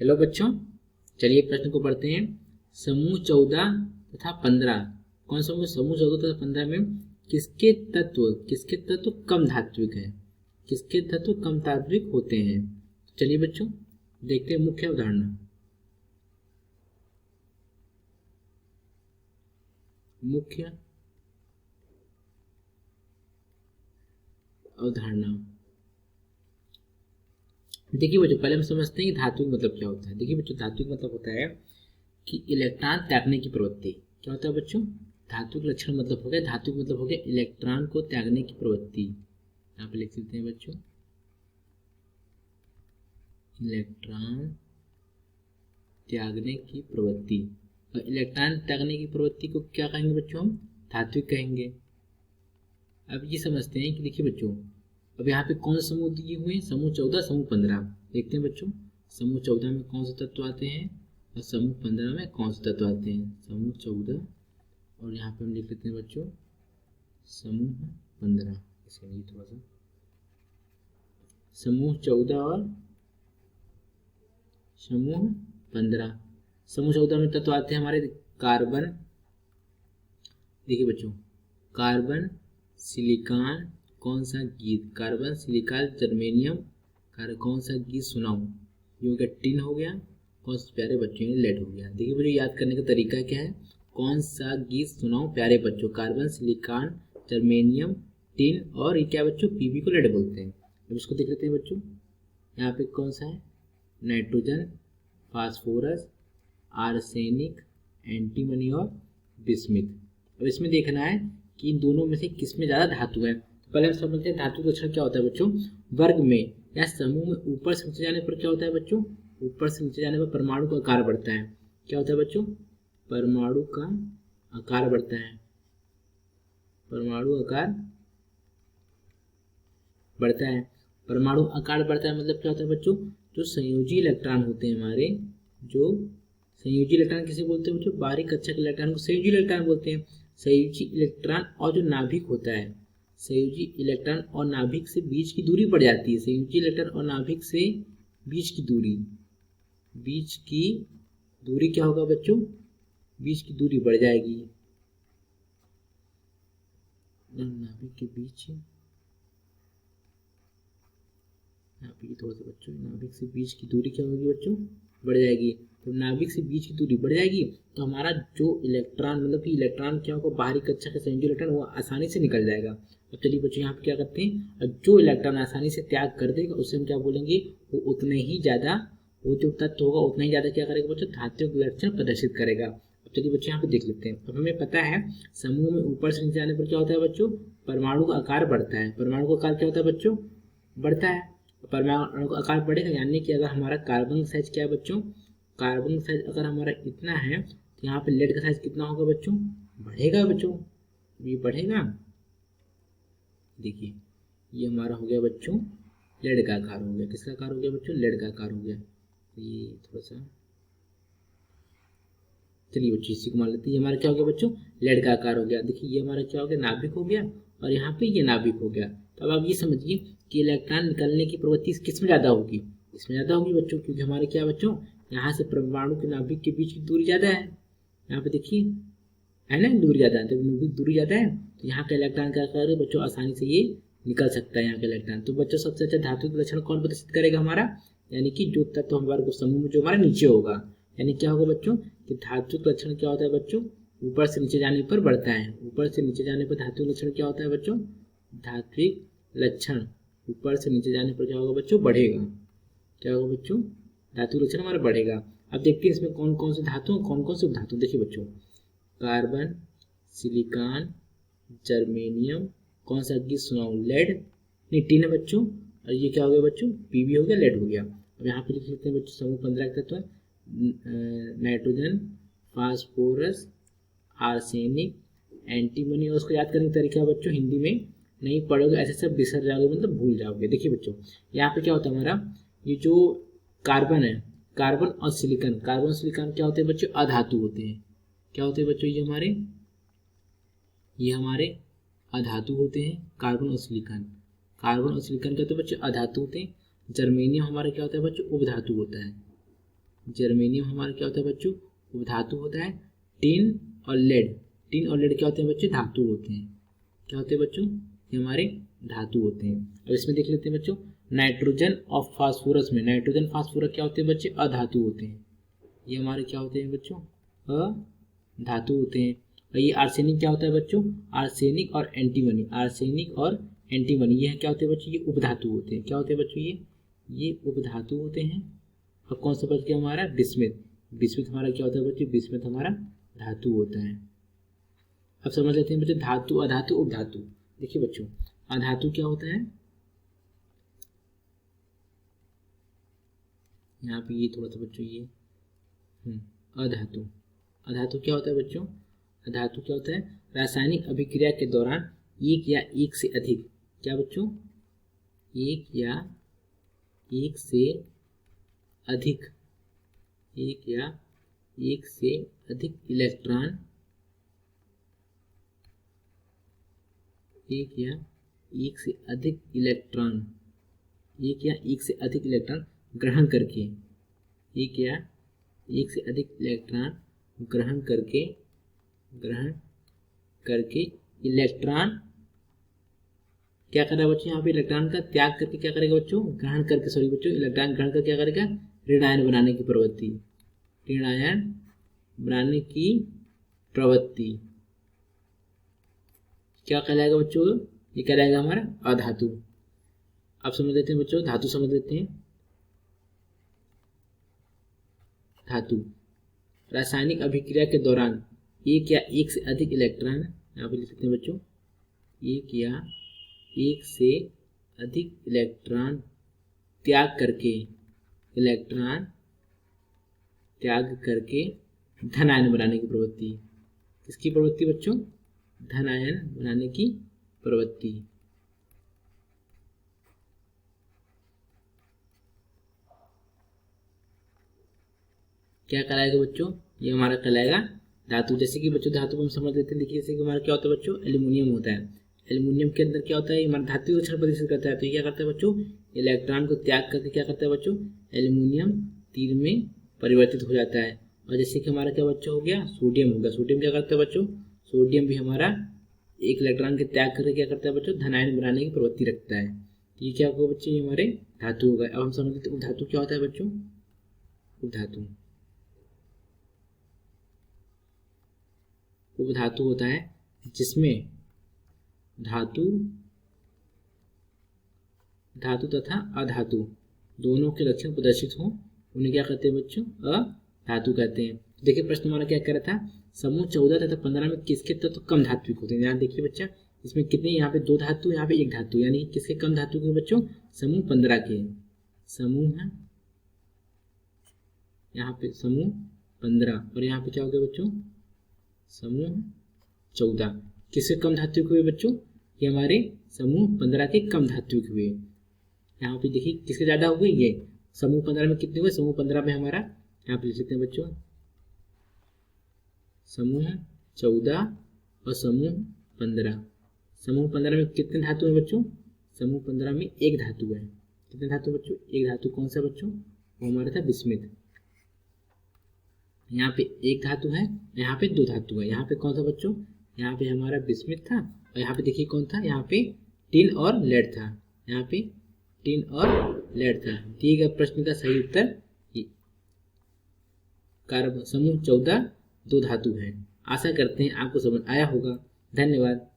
Hello बच्चों, चलिए प्रश्न को पढ़ते हैं। समूह 14 तथा 15, कौन सा समूह 14 तथा 15 में किसके तत्व कम धात्विक है, किसके तत्व कम धात्विक होते हैं। चलिए बच्चों देखते हैं मुख्य अवधारणा। मुख्य अवधारणा देखिए बच्चों, पहले हम समझते हैं कि धात्विक मतलब क्या होता है। देखिए बच्चों, धात्विक मतलब होता है कि इलेक्ट्रॉन त्यागने की प्रवृत्ति। क्या होता है बच्चों? धात्विक लक्षण मतलब हो गया, धात्विक मतलब हो गया इलेक्ट्रॉन को त्यागने की प्रवृत्ति। यहाँ पे लिख सकते हैं बच्चों, इलेक्ट्रॉन त्यागने की प्रवृत्ति। और इलेक्ट्रॉन त्यागने की प्रवृत्ति को क्या कहेंगे बच्चों? हम धात्विक कहेंगे। अब ये समझते हैं कि देखिए बच्चों, अब यहाँ पे कौन समूह दिए हुए हैं? समूह 14, समूह 15। देखते हैं बच्चों, समूह 14 में कौन से तत्व आते हैं और समूह 15 में कौन से तत्व आते हैं। समूह 14 और यहाँ पे हम लिख लेते हैं बच्चों समूह 15। इसके लिए थोड़ा सा समूह 14 और समूह 15। समूह 14 में तत्व आते हैं हमारे कार्बन। देखिए बच्चों, कार्बन, सिलिकॉन, कौन सा गीत? कार्बन, सिलिकॉन, जर्मेनियम, कौन सा गीत सुनाऊं? ये हो गया टिन हो गया, कौन से प्यारे बच्चों ने लेड हो गया। देखिए बच्चों, याद करने का तरीका क्या है? कौन सा गीत सुनाऊं प्यारे बच्चों? कार्बन, सिलिकॉन, जर्मेनियम, टिन और ये क्या बच्चों? पीबी को लेड बोलते हैं। अब इसको देख लेते हैं बच्चों, यहाँ पे कौन सा है? नाइट्रोजन, फास्फोरस, आर्सेनिक, एंटीमनी और बिस्मिथ। अब इसमें देखना है कि इन दोनों में से किसमें ज़्यादा धातु है। पहले हम समझते हैं धातु लक्षण क्या होता है बच्चों। वर्ग में या समूह में ऊपर से नीचे जाने पर क्या होता है बच्चों? ऊपर से नीचे जाने पर परमाणु का आकार बढ़ता है। क्या होता है बच्चों? परमाणु का आकार बढ़ता है। परमाणु आकार बढ़ता है। परमाणु आकार बढ़ता है मतलब क्या होता है बच्चों? जो संयोजी इलेक्ट्रॉन होते हैं हमारे, जो संयोजी इलेक्ट्रॉन किसे बोलते हैं बच्चों? बाहरी कक्षा के इलेक्ट्रॉन को संयोजी इलेक्ट्रॉन बोलते हैं। संयोजी इलेक्ट्रॉन और जो नाभिक होता है, संयोजी इलेक्ट्रॉन और नाभिक से बीच की दूरी बढ़ जाती है। संयोजी इलेक्ट्रॉन और नाभिक से बीच की दूरी क्या होगा बच्चों? बीच की दूरी बढ़ जाएगी। नाभिक के बीच, यहाँ पे थोड़ा सा बच्चों, नाभिक से बीच की दूरी क्या होगी बच्चों? बढ़ जाएगी। तो नाभिक से बीच की दूरी बढ़ जाएगी तो हमारा जो इलेक्ट्रॉन मतलब कि इलेक्ट्रॉन क्या होगा? बाहरी कक्षा का संयोजी इलेक्ट्रॉन वो आसानी से निकल जाएगा। अब चलिए बच्चों, यहाँ पे क्या करते हैं, जो इलेक्ट्रॉन आसानी से त्याग कर देगा उसे हम क्या बोलेंगे? वो उतने ही ज़्यादा, वो जो तत्व होगा उतना ही ज़्यादा क्या करेगा बच्चों? धात्विक लक्षण प्रदर्शित करेगा। अब चलिए बच्चों, यहाँ पे देख लेते हैं। अब हमें पता है समूह में ऊपर से नीचे जाने पर क्या होता है बच्चों? परमाणु का आकार बढ़ता है। परमाणु का आकार क्या होता है बच्चों? बढ़ता है। परमाणु का आकार बढ़ेगा, यानी कि अगर हमारा कार्बन साइज क्या है बच्चों? कार्बन साइज अगर हमारा इतना है तो यहाँ पे लेड का साइज कितना होगा बच्चों? बढ़ेगा बच्चों, ये बढ़ेगा। देखिए ये हमारा हो गया बच्चों लेड का आकार हो गया। किसका आकार हो गया बच्चों? लेड का आकार हो गया। तो ये थोड़ा सा, चलिए बच्चों इसी को मान लेते हैं। ये हमारा क्या हो गया बच्चों? लेड का आकार हो गया। देखिए ये हमारा क्या हो गया? नाभिक हो गया और यहाँ पे ये नाभिक हो गया। तो अब आप ये समझिए कि इलेक्ट्रॉन निकलने की प्रवृत्ति किस में ज़्यादा होगी? इसमें ज़्यादा होगी बच्चों, क्योंकि हमारे क्या बच्चों, यहाँ से परमाणु के नाभिक के बीच की दूरी ज़्यादा है। यहाँ पे देखिए है ना, दूरी ज़्यादा है। तो दूरी ज़्यादा है तो यहाँ का इलेक्ट्रॉन क्या करे बच्चों? आसानी से ये निकल सकता है यहाँ का इलेक्ट्रॉन। तो बच्चों सबसे अच्छा धात्विक लक्षण कौन प्रदर्शित करेगा हमारा? यानी कि जो तत्व हमारे को समूह में जो हमारा नीचे होगा, यानी क्या होगा बच्चों कि धात्विक लक्षण क्या होता है बच्चों? ऊपर से नीचे जाने पर बढ़ता है। ऊपर से नीचे जाने पर धात्विक लक्षण क्या होता है बच्चों? धात्विक लक्षण ऊपर से नीचे जाने पर क्या होगा बच्चों? बढ़ेगा। क्या होगा बच्चों? धात्विक लक्षण हमारा बढ़ेगा। अब देखते हैं इसमें कौन कौन से धातु, कौन कौन से उपधातु। देखिए बच्चों, कार्बन, सिलिकॉन, जर्मेनियम, कौन सा गीत सुनाऊं? लेड, नहीं टिन है बच्चों। और ये क्या हो गया बच्चों? पीबी हो गया, लेड हो गया। अब यहाँ पे लिख लेते हैं बच्चों समूह 15 के तत्व, नाइट्रोजन, फास्फोरस, आर्सेनिक, एंटीमनी। और उसको याद करने का तरीका बच्चों हिंदी में नहीं पढ़ोगे, ऐसे सब बिसर जाओगे, मतलब भूल जाओगे। देखिए बच्चों, यहाँ पे क्या होता है हमारा, ये जो कार्बन है, कार्बन और सिलिकॉन, कार्बन और सिलिकॉन क्या होते हैं बच्चों? अधातु होते हैं। क्या होते हैं बच्चों? ये हमारे अधातु होते हैं। कार्बन और सिलिकॉन, कार्बन और सिलिकॉन क्या होते हैं बच्चों? अधातु होते हैं। जर्मेनियम हमारा क्या होता है बच्चों? उपधातु होता है। जर्मेनियम हमारा क्या होता है बच्चों, उपधातु होता है। टिन और लेड, टिन और लेड क्या होते हैं बच्चों, धातु होते हैं। क्या होते हैं बच्चों, ये हमारे धातु होते हैं। अब इसमें देख लेते हैं बच्चों, नाइट्रोजन और फास्फोरस में, नाइट्रोजन फास्फोरस क्या होते हैं बच्चे, अधातु होते हैं। ये हमारे क्या होते हैं बच्चों, अधातु होते हैं। और ये आर्सेनिक क्या होता है बच्चों, आर्सेनिक और एंटीमनी, आर्सेनिक और एंटीमनी ये क्या होते हैं बच्चों, ये उपधातु होते हैं। क्या होते हैं बच्चों, ये उपधातु होते हैं। और कौन सा बच गया हमारा, बिस्मिथ, बिस्मिथ हमारा क्या होता है बच्चों, बिस्मिथ हमारा धातु होता है। अब समझ लेते हैं बच्चों धातु, अधातु, उपधातु। देखिए बच्चों, अधातु क्या होता है, यहाँ पे ये थोड़ा सा बच्चों ये अधातु, अधातु क्या होता है बच्चों, अधातु क्या होता है, रासायनिक अभिक्रिया के दौरान एक या एक से अधिक, क्या बच्चों, एक या एक से अधिक, एक या एक से अधिक इलेक्ट्रॉन, एक या एक से अधिक इलेक्ट्रॉन, एक या एक से अधिक इलेक्ट्रॉन ग्रहण करके, एक या एक से अधिक इलेक्ट्रॉन ग्रहण करके इलेक्ट्रॉन क्या कर रहा है बच्चों, यहाँ पे इलेक्ट्रॉन का त्याग करके क्या करेगा बच्चों, ग्रहण करके, सॉरी बच्चों, इलेक्ट्रॉन ग्रहण करके क्या करेगा, ऋण आयन बनाने की प्रवृत्ति, ऋण आयन बनाने की प्रवृत्ति क्या कहलाएगा बच्चों, ये कहलाएगा हमारा अधातु। अब समझ लेते हैं बच्चों, धातु समझ लेते हैं। धातु रासायनिक अभिक्रिया के दौरान एक या एक से अधिक इलेक्ट्रॉन, यहाँ पे लिख सकते हैं बच्चों, एक या एक से अधिक इलेक्ट्रॉन त्याग करके, इलेक्ट्रॉन त्याग करके धन आयन बनाने की प्रवृत्ति, किसकी प्रवृत्ति बच्चों, धन आयन बनाने की प्रवृत्ति। क्या कहलाएगा बच्चों, ये हमारा कहलाएगा धातु। जैसे कि बच्चों धातु को हम समझ लेते हैं, देखिए जैसे कि हमारा क्या होता है बच्चों, एल्यूमिनियम होता है। एल्यूमिनियम के अंदर क्या होता है, हमारा धातु का क्षण प्रदर्शित करता है। तो ये क्या करता है बच्चों, इलेक्ट्रॉन को त्याग करके क्या करता है बच्चों, एल्यूमिनियम तीर में परिवर्तित हो जाता है। और जैसे कि हमारा क्या बच्चों हो गया, सोडियम हो गया। सोडियम क्या करता है बच्चों, सोडियम भी हमारा एक इलेक्ट्रॉन के त्याग करके क्या करता है बच्चों, धन आयन बनाने की प्रवृत्ति रखता है। ये क्या होगा बच्चों, ये हमारे धातु होगा। अब हम समझ लेते हैं उपधातु क्या होता है बच्चों, उपधातु, उपधातु होता है जिसमें धातु, धातु तथा अधातु दोनों के लक्षण प्रदर्शित हों, उन्हें क्या कहते हैं बच्चों, अधातु कहते हैं। देखिए प्रश्न हमारा क्या कह रहा था, समूह 14 तथा 15 में किसके तत्व कम धात्विक होते हैं। यहाँ देखिए बच्चा, इसमें कितने, यहाँ पे 2 धातु, यहाँ पे 1 धातु, यानी किसके कम धातु के बच्चों, समूह 15 के, समूह यहाँ पे समूह 15 और यहाँ पे क्या हो गया बच्चों, समूह 14। किसके कम धात्विक हुए बच्चों, ये हमारे समूह 15 के कम धात्विक हुए। यहाँ पे देखिए किसके ज्यादा हुए, ये समूह 15 में कितने हुए, समूह 15 में हमारा यहाँ पे लिख सकते हैं बच्चों, समूह 14 और समूह 15। समूह 15 में कितने धातु हैं बच्चों, समूह 15 में 1 धातु है। कितने धातु बच्चों, 1 धातु। कौन सा बच्चों, वो हमारा था बिस्मिथ। यहाँ पे 1 धातु है, यहाँ पे 2 धातु है। यहाँ पे कौन सा बच्चों, यहाँ पे हमारा बिस्मिथ था और यहाँ पे देखिए कौन था, यहाँ पे टिन और लेड था, यहाँ पे टिन और लेड था। दिए गए प्रश्न का सही उत्तर कार्बन समूह 14 2 धातु है। आशा करते हैं आपको समझ आया होगा। धन्यवाद।